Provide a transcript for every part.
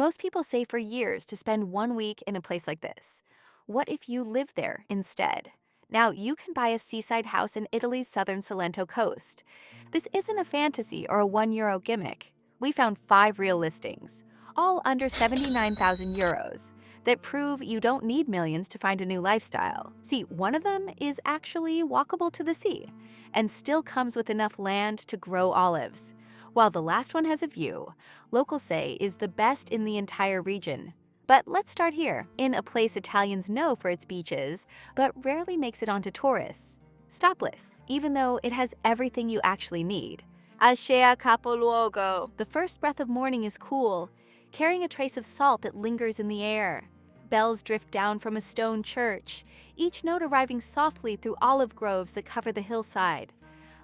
Most people save for years to spend 1 week in a place like this. What if you live there instead? Now, you can buy a seaside house in Italy's southern Cilento coast. This isn't a fantasy or a €1 gimmick. We found 5 real listings, all under 79,000 euros, that prove you don't need millions to find a new lifestyle. See, one of them is actually walkable to the sea and still comes with enough land to grow olives, while the last one has a view locals say is the best in the entire region. But let's start here, in a place Italians know for its beaches, but rarely makes it onto tourists. Stopless, even though it has everything you actually need. Ascea Capoluogo. The first breath of morning is cool, carrying a trace of salt that lingers in the air. Bells drift down from a stone church, each note arriving softly through olive groves that cover the hillside.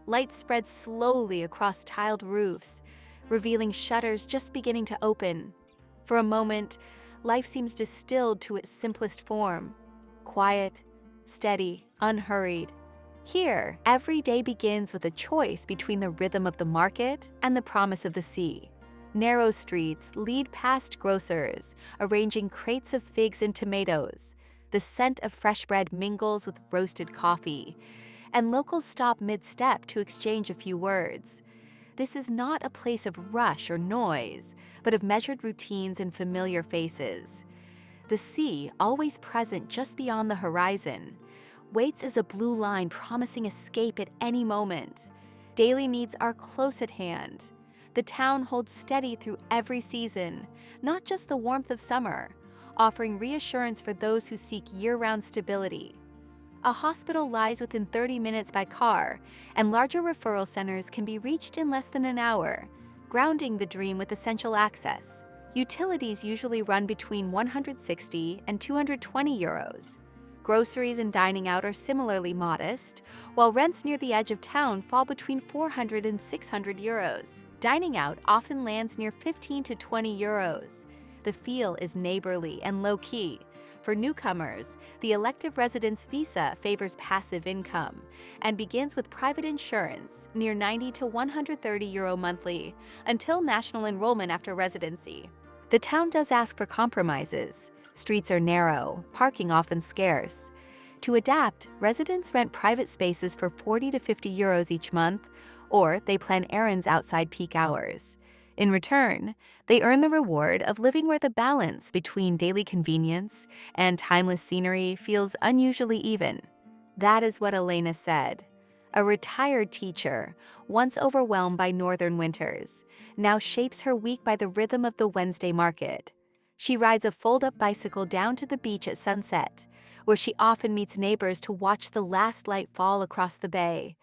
Light spreads slowly across tiled roofs, revealing shutters just beginning to open. For a moment, life seems distilled to its simplest form. Quiet, steady, unhurried. Here, every day begins with a choice between the rhythm of the market and the promise of the sea. Narrow streets lead past grocers, arranging crates of figs and tomatoes. The scent of fresh bread mingles with roasted coffee, and locals stop mid-step to exchange a few words. This is not a place of rush or noise, but of measured routines and familiar faces. The sea, always present just beyond the horizon, waits as a blue line promising escape at any moment. Daily needs are close at hand. The town holds steady through every season, not just the warmth of summer, offering reassurance for those who seek year-round stability. A hospital lies within 30 minutes by car, and larger referral centers can be reached in less than an hour, grounding the dream with essential access. Utilities usually run between 160 and 220 euros. Groceries and dining out are similarly modest, while rents near the edge of town fall between 400 and 600 euros. Dining out often lands near 15 to 20 euros. The feel is neighborly and low-key. For newcomers, the elective residence visa favors passive income and begins with private insurance, near 90 to 130 euro monthly, until national enrollment after residency. The town does ask for compromises. Streets are narrow, parking often scarce. To adapt, residents rent private spaces for 40 to 50 euros each month, or they plan errands outside peak hours. In return, they earn the reward of living where the balance between daily convenience and timeless scenery feels unusually even. That is what Elena said. A retired teacher, once overwhelmed by northern winters, now shapes her week by the rhythm of the Wednesday market. She rides a fold-up bicycle down to the beach at sunset, where she often meets neighbors to watch the last light fall across the bay.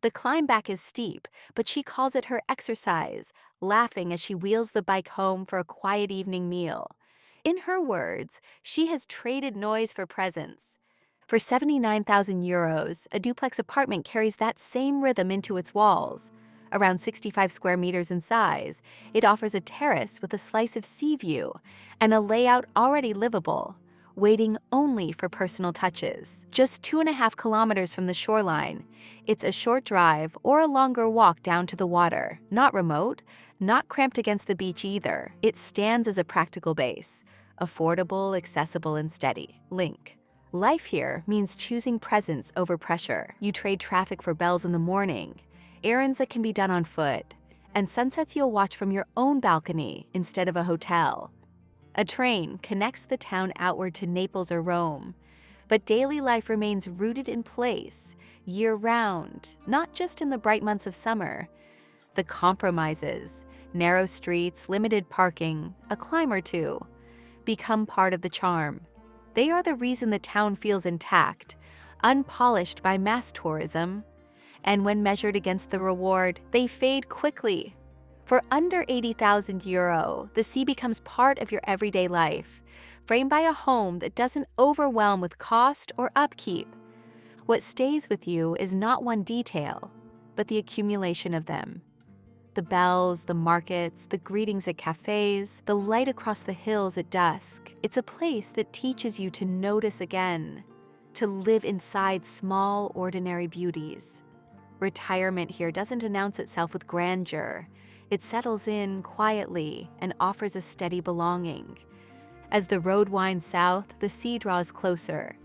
The climb back is steep, but she calls it her exercise, laughing as she wheels the bike home for a quiet evening meal. In her words, she has traded noise for presence. For 79,000 euros, a duplex apartment carries that same rhythm into its walls. Around 65 square meters in size, it offers a terrace with a slice of sea view and a layout already livable, waiting only for personal touches. Just 2.5 kilometers from the shoreline, it's a short drive or a longer walk down to the water. Not remote, not cramped against the beach either. It stands as a practical base, affordable, accessible, and steady. Link. Life here means choosing presence over pressure. You trade traffic for bells in the morning, errands that can be done on foot, and sunsets you'll watch from your own balcony instead of a hotel. A train connects the town outward to Naples or Rome, but daily life remains rooted in place, year-round, not just in the bright months of summer. The compromises, narrow streets, limited parking, a climb or two, become part of the charm. They are the reason the town feels intact, unpolished by mass tourism. And when measured against the reward, they fade quickly. For under 80,000 euro, the sea becomes part of your everyday life, framed by a home that doesn't overwhelm with cost or upkeep. What stays with you is not one detail, but the accumulation of them. The bells, the markets, the greetings at cafes, the light across the hills at dusk. It's a place that teaches you to notice again, to live inside small, ordinary beauties. Retirement here doesn't announce itself with grandeur. It settles in quietly and offers a steady belonging. As the road winds south, the sea draws closer.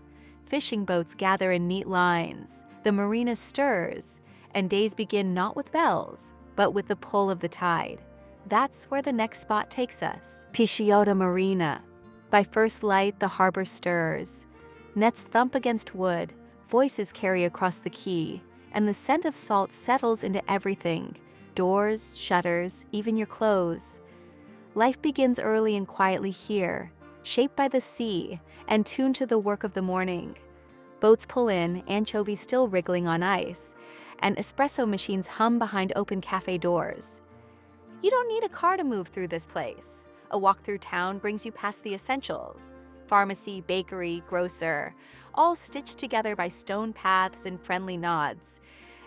Fishing boats gather in neat lines, the marina stirs, and days begin not with bells, but with the pull of the tide. That's where the next spot takes us, Pisciota Marina. By first light, the harbor stirs. Nets thump against wood, voices carry across the quay, and the scent of salt settles into everything, doors, shutters, even your clothes. Life begins early and quietly here, shaped by the sea and tuned to the work of the morning. Boats pull in, anchovies still wriggling on ice, and espresso machines hum behind open cafe doors. You don't need a car to move through this place. A walk through town brings you past the essentials: pharmacy, bakery, grocer, all stitched together by stone paths and friendly nods.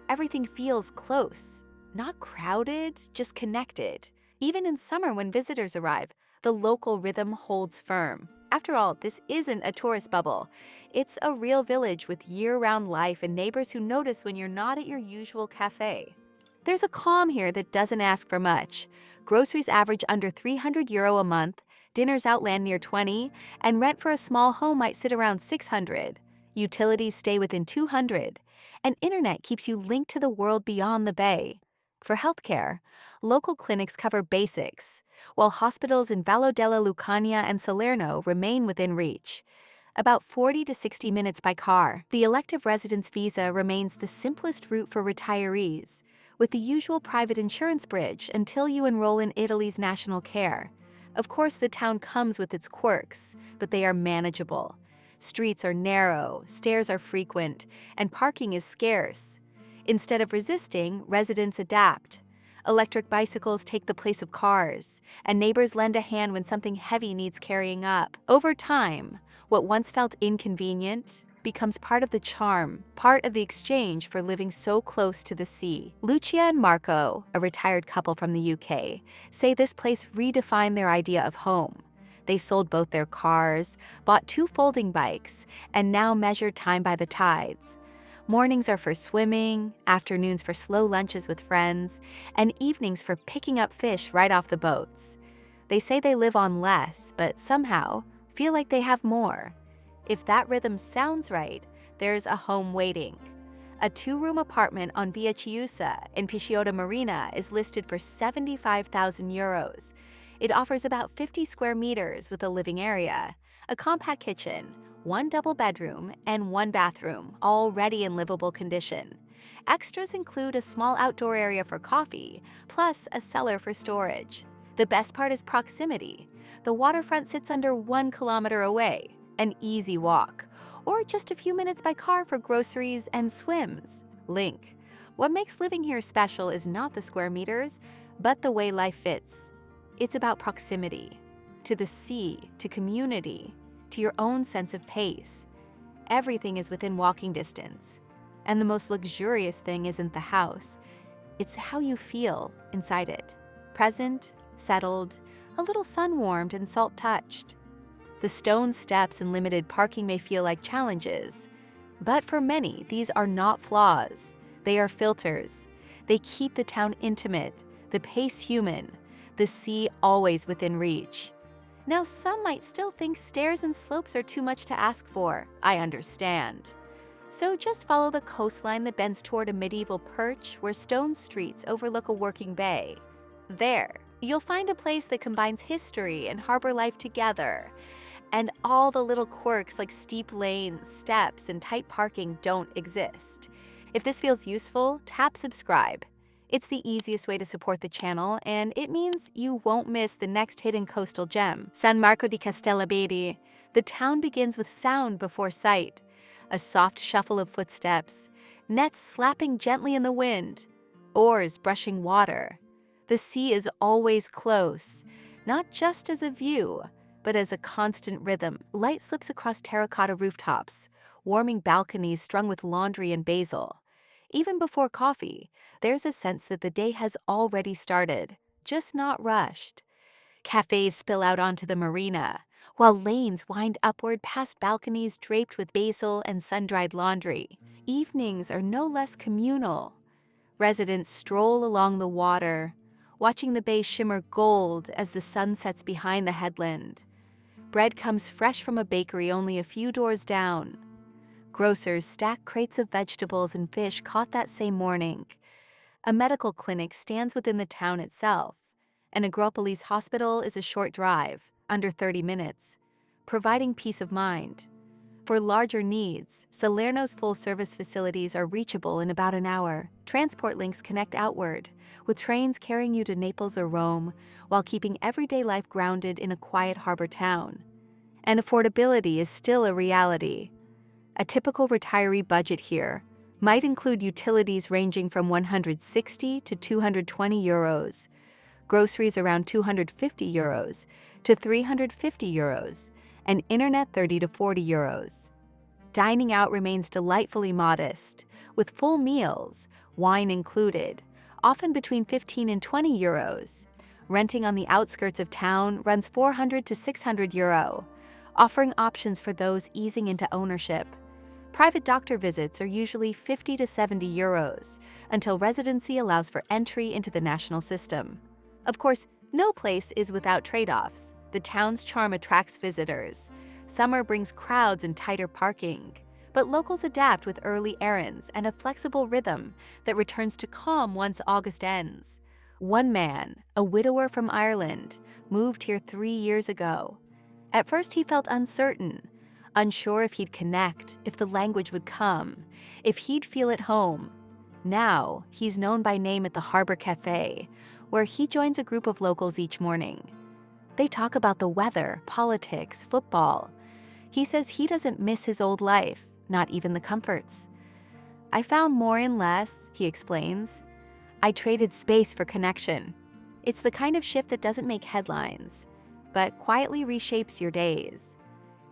Everything feels close, not crowded, just connected. Even in summer when visitors arrive, the local rhythm holds firm. After all, this isn't a tourist bubble. It's a real village with year-round life and neighbors who notice when you're not at your usual cafe. There's a calm here that doesn't ask for much. Groceries average under €300 a month, dinners outland near 20, and rent for a small home might sit around 600. Utilities stay within 200, and internet keeps you linked to the world beyond the bay. For healthcare, local clinics cover basics, while hospitals in Vallo della Lucania and Salerno remain within reach. About 40 to 60 minutes by car, the elective residence visa remains the simplest route for retirees, with the usual private insurance bridge until you enroll in Italy's national care. Of course, the town comes with its quirks, but they are manageable. Streets are narrow, stairs are frequent, and parking is scarce. Instead of resisting, residents adapt. Electric bicycles take the place of cars, and neighbors lend a hand when something heavy needs carrying up. Over time, what once felt inconvenient becomes part of the charm, part of the exchange for living so close to the sea. Lucia and Marco, a retired couple from the UK, say this place redefined their idea of home. They sold both their cars, bought 2 folding bikes, and now measure time by the tides. Mornings are for swimming, afternoons for slow lunches with friends, and evenings for picking up fish right off the boats. They say they live on less, but somehow feel like they have more. If that rhythm sounds right, there's a home waiting. A 2-room apartment on Via Chiusa in Pisciota Marina is listed for €75,000. It offers about 50 square meters with a living area, a compact kitchen, 1 double bedroom, and 1 bathroom, already in livable condition. Extras include a small outdoor area for coffee, plus a cellar for storage. The best part is proximity. The waterfront sits under 1 kilometer away, an easy walk, or just a few minutes by car for groceries and swims. Link. What makes living here special is not the square meters, but the way life fits. It's about proximity, to the sea, to community, to your own sense of pace. Everything is within walking distance. And the most luxurious thing isn't the house, it's how you feel inside it. Present, settled, a little sun-warmed and salt-touched. The stone steps and limited parking may feel like challenges, but for many, these are not flaws. They are filters. They keep the town intimate, the pace human, the sea always within reach. Now, some might still think stairs and slopes are too much to ask for. I understand. So just follow the coastline that bends toward a medieval perch where stone streets overlook a working bay. There, you'll find a place that combines history and harbor life together. And all the little quirks like steep lanes, steps, and tight parking don't exist. If this feels useful, tap subscribe. It's the easiest way to support the channel, and it means you won't miss the next hidden coastal gem, San Marco di Castellabedi. The town begins with sound before sight. A soft shuffle of footsteps, nets slapping gently in the wind, oars brushing water. The sea is always close, not just as a view, but as a constant rhythm. Light slips across terracotta rooftops, warming balconies strung with laundry and basil. Even before coffee, there's a sense that the day has already started, just not rushed. Cafes spill out onto the marina, while lanes wind upward past balconies draped with basil and sun-dried laundry. Evenings are no less communal. Residents stroll along the water, watching the bay shimmer gold as the sun sets behind the headland. Bread comes fresh from a bakery only a few doors down. Grocers stack crates of vegetables and fish caught that same morning. A medical clinic stands within the town itself, and a Agropolis hospital is a short drive, under 30 minutes, providing peace of mind. For larger needs, Salerno's full-service facilities are reachable in about an hour. Transport links connect outward, with trains carrying you to Naples or Rome, while keeping everyday life grounded in a quiet harbor town. And affordability is still a reality. A typical retiree budget here might include utilities ranging from 160 to 220 euros, groceries around 250 euros to 350 euros, and internet 30 to 40 euros. Dining out remains delightfully modest, with full meals, wine included, often between 15 and 20 euros. Renting on the outskirts of town runs 400 to 600 euro, offering options for those easing into ownership. Private doctor visits are usually 50 to 70 euros, until residency allows for entry into the national system. Of course, no place is without trade-offs. The town's charm attracts visitors. Summer brings crowds and tighter parking, but locals adapt with early errands and a flexible rhythm that returns to calm once August ends. One man, a widower from Ireland, moved here 3 years ago. At first he felt uncertain, unsure if he'd connect, if the language would come, if he'd feel at home. Now, he's known by name at the Harbor Cafe, where he joins a group of locals each morning. They talk about the weather, politics, football. He says he doesn't miss his old life, not even the comforts. I found more in less, he explains. I traded space for connection. It's the kind of shift that doesn't make headlines, but quietly reshapes your days.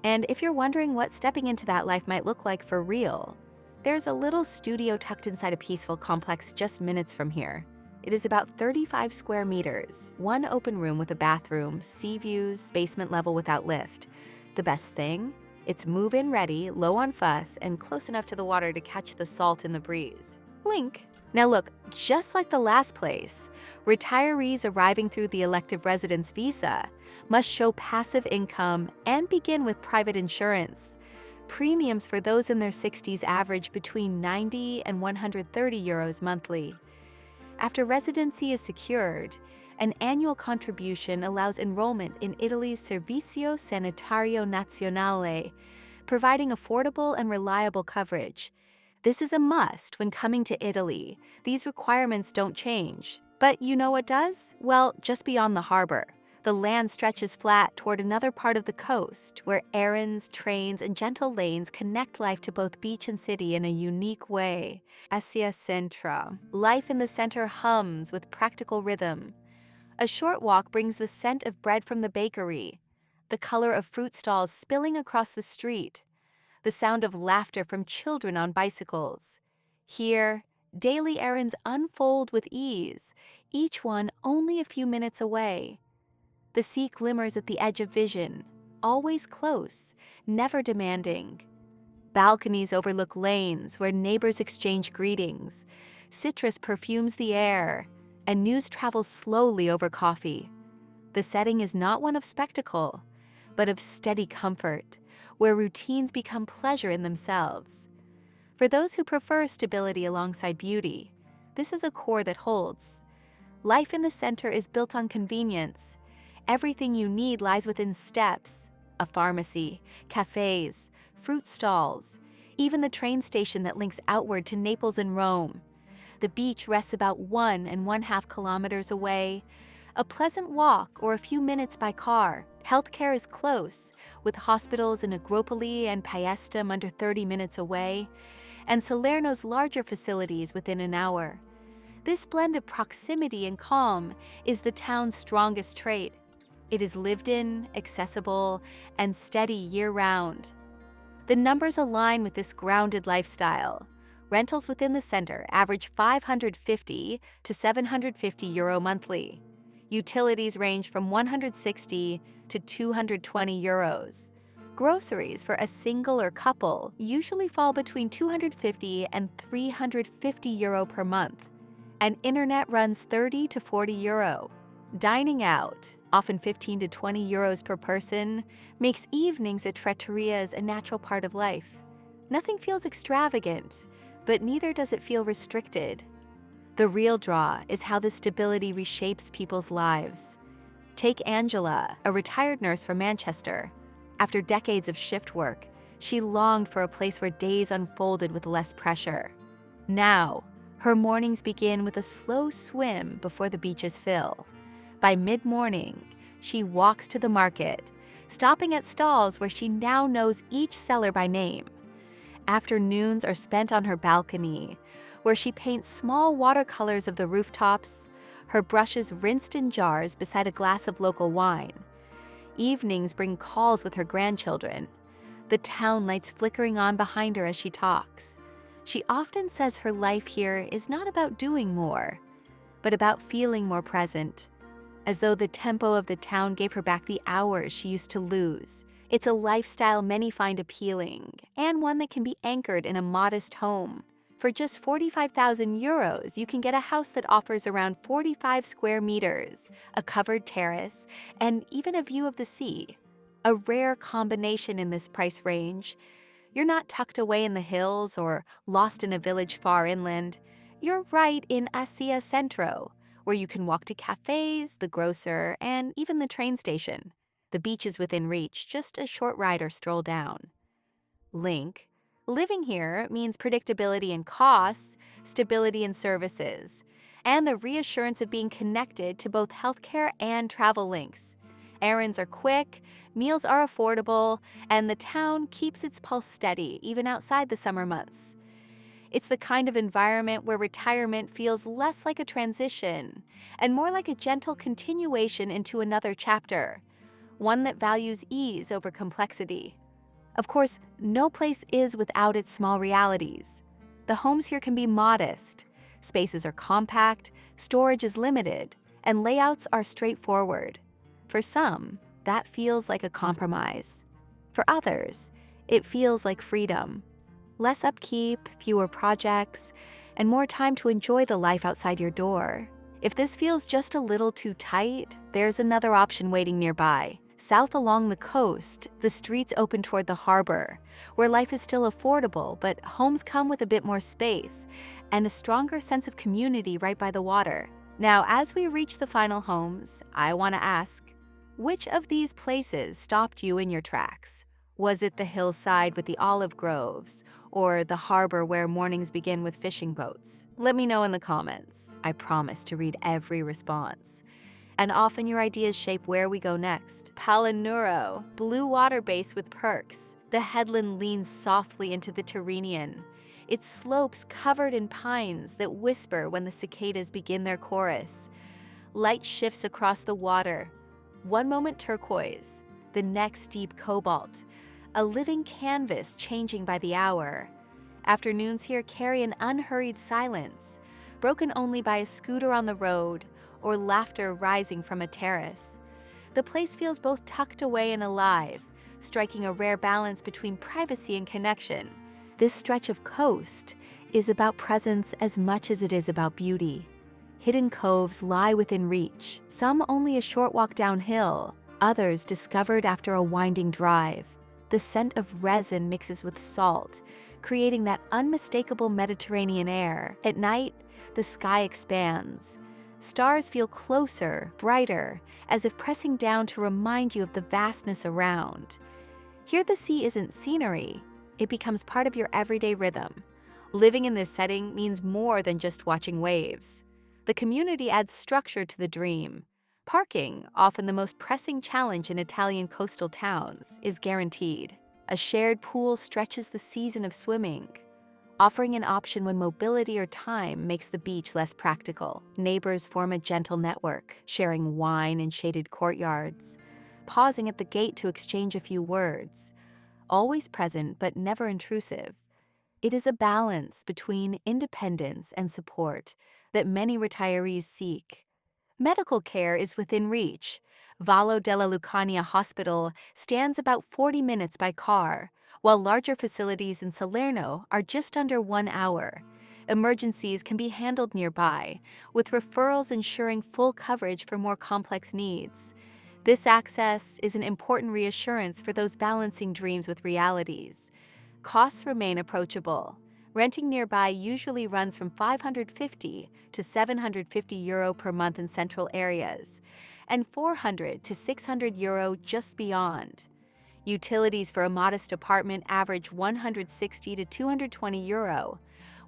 And if you're wondering what stepping into that life might look like for real, there's a little studio tucked inside a peaceful complex just minutes from here. It is about 35 square meters, one open room with a bathroom, sea views, basement level without lift. The best thing? It's move-in ready, low on fuss, and close enough to the water to catch the salt in the breeze. Blink. Now look, just like the last place, retirees arriving through the elective residence visa must show passive income and begin with private insurance. Premiums for those in their 60s average between 90 and 130 euros monthly. After residency is secured, an annual contribution allows enrollment in Italy's Servizio Sanitario Nazionale, providing affordable and reliable coverage. This is a must when coming to Italy. These requirements don't change. But you know what does? Well, just beyond the harbor. The land stretches flat toward another part of the coast, where errands, trains, and gentle lanes connect life to both beach and city in a unique way. Asia Centra. Life in the center hums with practical rhythm. A short walk brings the scent of bread from the bakery, the color of fruit stalls spilling across the street, the sound of laughter from children on bicycles. Here, daily errands unfold with ease, each one only a few minutes away. The sea glimmers at the edge of vision, always close, never demanding. Balconies overlook lanes where neighbors exchange greetings. Citrus perfumes the air, and news travels slowly over coffee. The setting is not one of spectacle, but of steady comfort, where routines become pleasure in themselves. For those who prefer stability alongside beauty, this is a core that holds. Life in the center is built on convenience. Everything you need lies within steps: a pharmacy, cafes, fruit stalls, even the train station that links outward to Naples and Rome. The beach rests about 1.5 kilometers away. A pleasant walk or a few minutes by car. Healthcare is close, with hospitals in Agropoli and Paestum under 30 minutes away, and Salerno's larger facilities within an hour. This blend of proximity and calm is the town's strongest trait. It is lived in, accessible, and steady year-round. The numbers align with this grounded lifestyle. Rentals within the center average 550 to 750 euro monthly. Utilities range from 160 to 220 euros. Groceries for a single or couple usually fall between 250 and 350 euro per month. and internet runs 30 to 40 euro. Dining out, often 15 to 20 euros per person, makes evenings at trattorias a natural part of life. Nothing feels extravagant, but neither does it feel restricted. The real draw is how this stability reshapes people's lives. Take Angela, a retired nurse from Manchester. After decades of shift work, she longed for a place where days unfolded with less pressure. Now, her mornings begin with a slow swim before the beaches fill. By mid-morning, she walks to the market, stopping at stalls where she now knows each seller by name. Afternoons are spent on her balcony, where she paints small watercolors of the rooftops, her brushes rinsed in jars beside a glass of local wine. Evenings bring calls with her grandchildren, the town lights flickering on behind her as she talks. She often says her life here is not about doing more, but about feeling more present, as though the tempo of the town gave her back the hours she used to lose. It's a lifestyle many find appealing, and one that can be anchored in a modest home. For just 45,000 euros, you can get a house that offers around 45 square meters, a covered terrace, and even a view of the sea. A rare combination in this price range. You're not tucked away in the hills or lost in a village far inland. You're right in Asia Centro, where you can walk to cafes, the grocer, and even the train station. The beach is within reach, just a short ride or stroll down. Link. Living here means predictability in costs, stability in services, and the reassurance of being connected to both healthcare and travel links. Errands are quick, meals are affordable, and the town keeps its pulse steady even outside the summer months. It's the kind of environment where retirement feels less like a transition and more like a gentle continuation into another chapter, one that values ease over complexity. Of course, no place is without its small realities. The homes here can be modest, spaces are compact, storage is limited, and layouts are straightforward. For some, that feels like a compromise. For others, it feels like freedom. Less upkeep, fewer projects, and more time to enjoy the life outside your door. If this feels just a little too tight, there's another option waiting nearby. South along the coast, the streets open toward the harbor, where life is still affordable, but homes come with a bit more space and a stronger sense of community right by the water. Now, as we reach the final homes, I want to ask, which of these places stopped you in your tracks? Was it the hillside with the olive groves, or the harbor where mornings begin with fishing boats? Let me know in the comments. I promise to read every response. And often your ideas shape where we go next. Palinuro, blue water base with perks. The headland leans softly into the Tyrrhenian, its slopes covered in pines that whisper when the cicadas begin their chorus. Light shifts across the water. One moment turquoise, the next deep cobalt, a living canvas changing by the hour. Afternoons here carry an unhurried silence, broken only by a scooter on the road or laughter rising from a terrace. The place feels both tucked away and alive, striking a rare balance between privacy and connection. This stretch of coast is about presence as much as it is about beauty. Hidden coves lie within reach, some only a short walk downhill, others discovered after a winding drive. The scent of resin mixes with salt, creating that unmistakable Mediterranean air. At night, the sky expands. Stars feel closer, brighter, as if pressing down to remind you of the vastness around. Here the sea isn't scenery, it becomes part of your everyday rhythm. Living in this setting means more than just watching waves. The community adds structure to the dream. Parking, often the most pressing challenge in Italian coastal towns, is guaranteed. A shared pool stretches the season of swimming, offering an option when mobility or time makes the beach less practical. Neighbors form a gentle network, sharing wine in shaded courtyards, pausing at the gate to exchange a few words. Always present but never intrusive. It is a balance between independence and support that many retirees seek. Medical care is within reach. Vallo della Lucania Hospital stands about 40 minutes by car, while larger facilities in Salerno are just under 1 hour. Emergencies can be handled nearby, with referrals ensuring full coverage for more complex needs. This access is an important reassurance for those balancing dreams with realities. Costs remain approachable. Renting nearby usually runs from 550 to 750 euro per month in central areas, and 400 to 600 euro just beyond. Utilities for a modest apartment average 160 to 220 euro,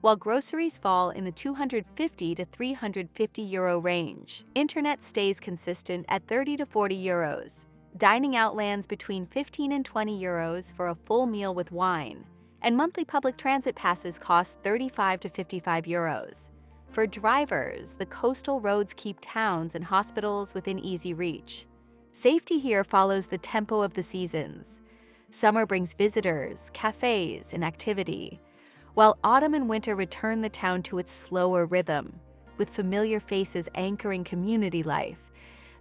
while groceries fall in the 250 to 350 euro range. Internet stays consistent at 30 to 40 euros. Dining out lands between 15 and 20 euros for a full meal with wine, and monthly public transit passes cost 35 to 55 euros. For drivers, the coastal roads keep towns and hospitals within easy reach. Safety here follows the tempo of the seasons. Summer brings visitors, cafes, and activity, while autumn and winter return the town to its slower rhythm, with familiar faces anchoring community life.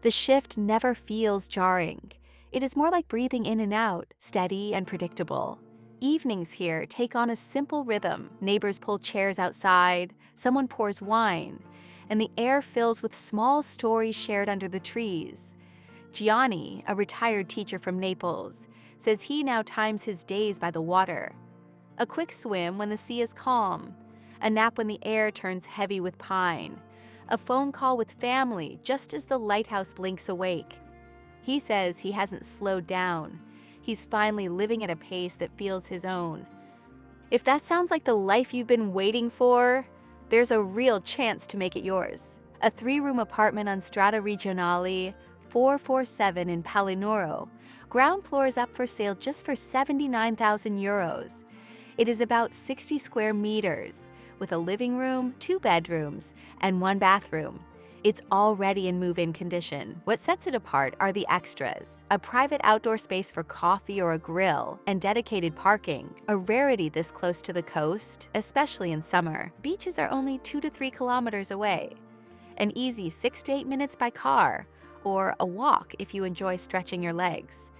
The shift never feels jarring. It is more like breathing in and out, steady and predictable. Evenings here take on a simple rhythm. Neighbors pull chairs outside, someone pours wine, and the air fills with small stories shared under the trees. Gianni, a retired teacher from Naples, says he now times his days by the water. A quick swim when the sea is calm, a nap when the air turns heavy with pine, a phone call with family just as the lighthouse blinks awake. He says he hasn't slowed down. He's finally living at a pace that feels his own. If that sounds like the life you've been waiting for, there's a real chance to make it yours. A 3-room apartment on Strada Regionale 447 in Palinuro. Ground floor is up for sale just for 79,000 euros. It is about 60 square meters, with a living room, 2 bedrooms, and 1 bathroom. It's already in move-in condition. What sets it apart are the extras: a private outdoor space for coffee or a grill, and dedicated parking, a rarity this close to the coast, especially in summer. Beaches are only 2 to 3 kilometers away. An easy 6 to 8 minutes by car, or a walk if you enjoy stretching your legs.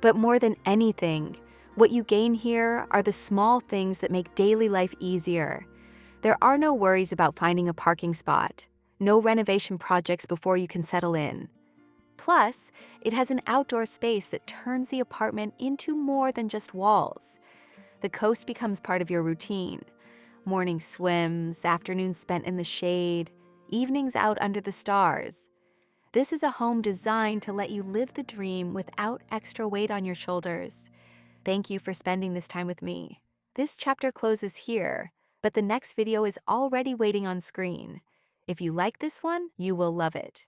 But more than anything, what you gain here are the small things that make daily life easier. There are no worries about finding a parking spot, no renovation projects before you can settle in. Plus, it has an outdoor space that turns the apartment into more than just walls. The coast becomes part of your routine. Morning swims, afternoons spent in the shade, evenings out under the stars. This is a home designed to let you live the dream without extra weight on your shoulders. Thank you for spending this time with me. This chapter closes here, but the next video is already waiting on screen. If you like this one, you will love it.